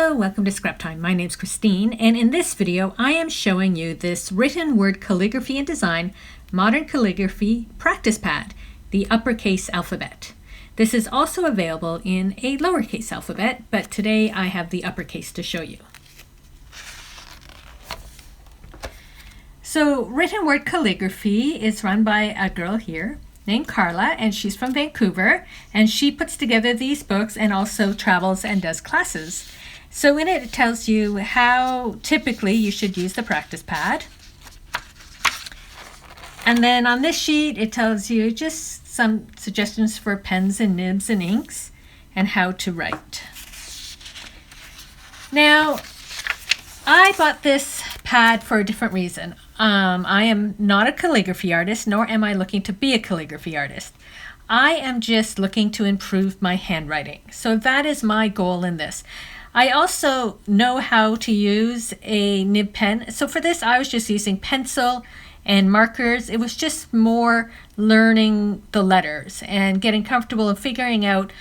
Hello, welcome to Scrap Time. My name's Christine, and in this video I am showing you this written word calligraphy and design modern calligraphy practice pad, the uppercase alphabet. This is also available in a lowercase alphabet, but today I have the uppercase to show you. So written word calligraphy is run by a girl here named Carla, and she's from Vancouver, and she puts together these books and also travels and does classes. So in it tells you how typically you should use the practice pad. And then on this sheet it tells you just some suggestions for pens and nibs and inks and how to write. Now, I bought this pad for a different reason. I am not a calligraphy artist, nor am I looking to be a calligraphy artist. I am just looking to improve my handwriting. So that is my goal in this. I also know how to use a nib pen. So for this, I was just using pencil and markers. It was just more learning the letters and getting comfortable and figuring out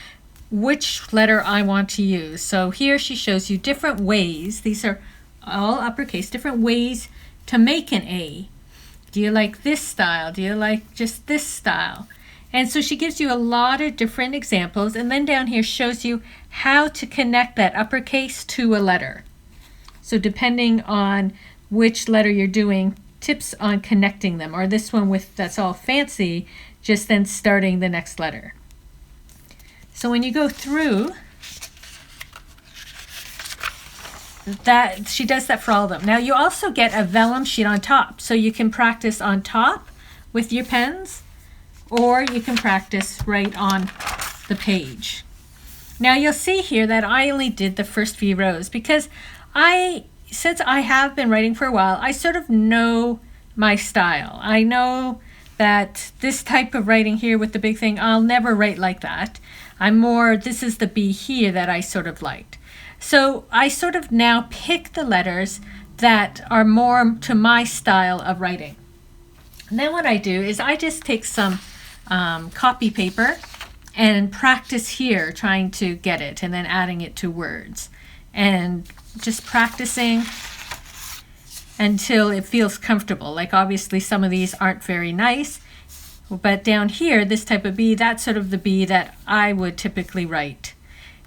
which letter I want to use. So here she shows you different ways. These are all uppercase, different ways to make an A. Do you like this style? Do you like just this style? And so she gives you a lot of different examples, and then down here shows you how to connect that uppercase to a letter. So depending on which letter you're doing, tips on connecting them, or this one with that's all fancy, just then starting the next letter. So when you go through, that she does that for all of them. Now you also get a vellum sheet on top, so you can practice on top with your pens, or you can practice right on the page. Now you'll see here that I only did the first few rows because since I have been writing for a while, I sort of know my style. I know that this type of writing here with the big thing, I'll never write like that. This is the B here that I sort of liked. So I sort of now pick the letters that are more to my style of writing. And then what I do is I just take some copy paper and practice here trying to get it and then adding it to words and just practicing until it feels comfortable. Like obviously some of these aren't very nice, but down here this type of B, that's sort of the B that I would typically write.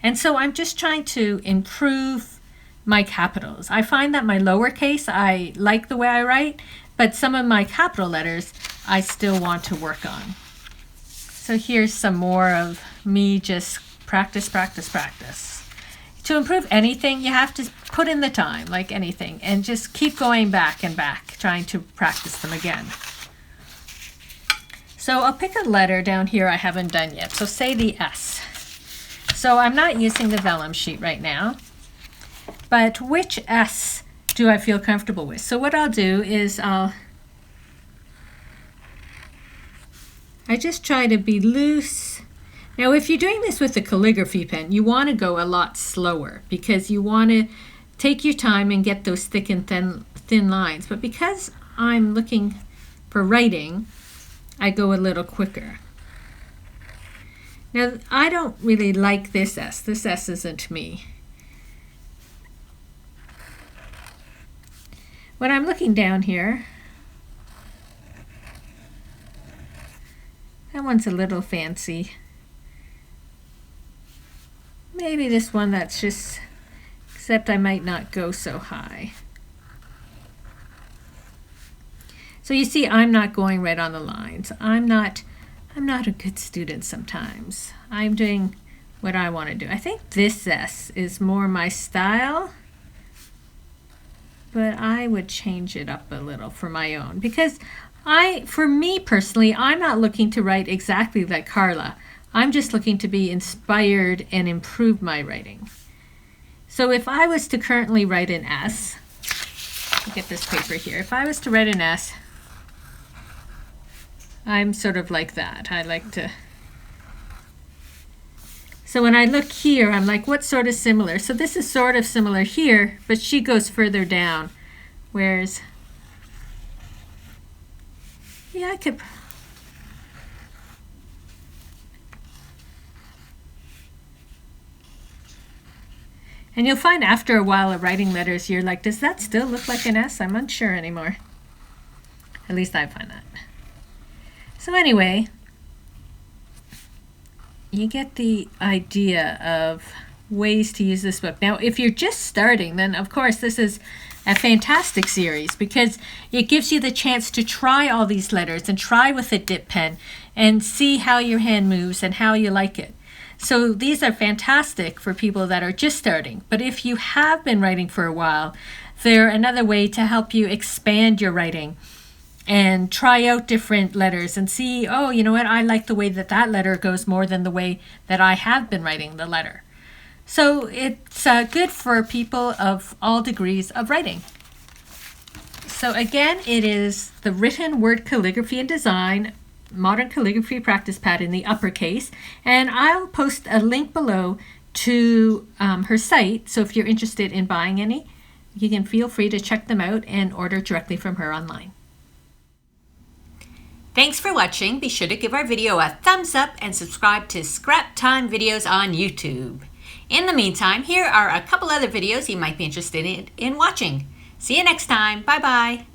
And so I'm just trying to improve my capitals. I find that my lowercase, I like the way I write, but some of my capital letters I still want to work on. So here's some more of me just practice. To improve anything, you have to put in the time, like anything, and just keep going back and back, trying to practice them again. So I'll pick a letter down here I haven't done yet. So say the S. So I'm not using the vellum sheet right now, but which S do I feel comfortable with? So what I'll do is I just try to be loose. Now if you're doing this with a calligraphy pen, you want to go a lot slower because you want to take your time and get those thick and thin lines. But because I'm looking for writing, I go a little quicker. Now, I don't really like this S. This S isn't me. When I'm looking down here, that one's a little fancy. Maybe this one that's just, except I might not go so high. So you see, I'm not going right on the lines. I'm not a good student sometimes. I'm doing what I want to do. I think this S is more my style, but I would change it up a little for my own because for me personally, I'm not looking to write exactly like Carla. I'm just looking to be inspired and improve my writing. So if I was to currently write an S, look at this paper here. If I was to write an S, I'm sort of like that. I like to. So when I look here, I'm like, what's sort of similar? So this is sort of similar here, but she goes further down. Whereas, yeah, I could. And you'll find after a while of writing letters, you're like, does that still look like an S? I'm unsure anymore. At least I find that. So anyway, you get the idea of ways to use this book. Now, if you're just starting, then of course this is a fantastic series because it gives you the chance to try all these letters and try with a dip pen and see how your hand moves and how you like it. So these are fantastic for people that are just starting. But if you have been writing for a while, they're another way to help you expand your writing and try out different letters and see, oh, you know what, I like the way that that letter goes more than the way that I have been writing the letter. So it's good for people of all degrees of writing. So again, it is the Written Word Calligraphy and Design Modern Calligraphy Practice Pad in the uppercase. And I'll post a link below to her site. So if you're interested in buying any, you can feel free to check them out and order directly from her online. Thanks for watching. Be sure to give our video a thumbs up and subscribe to Scrap Time videos on YouTube. In the meantime, here are a couple other videos you might be interested in watching. See you next time. Bye-bye.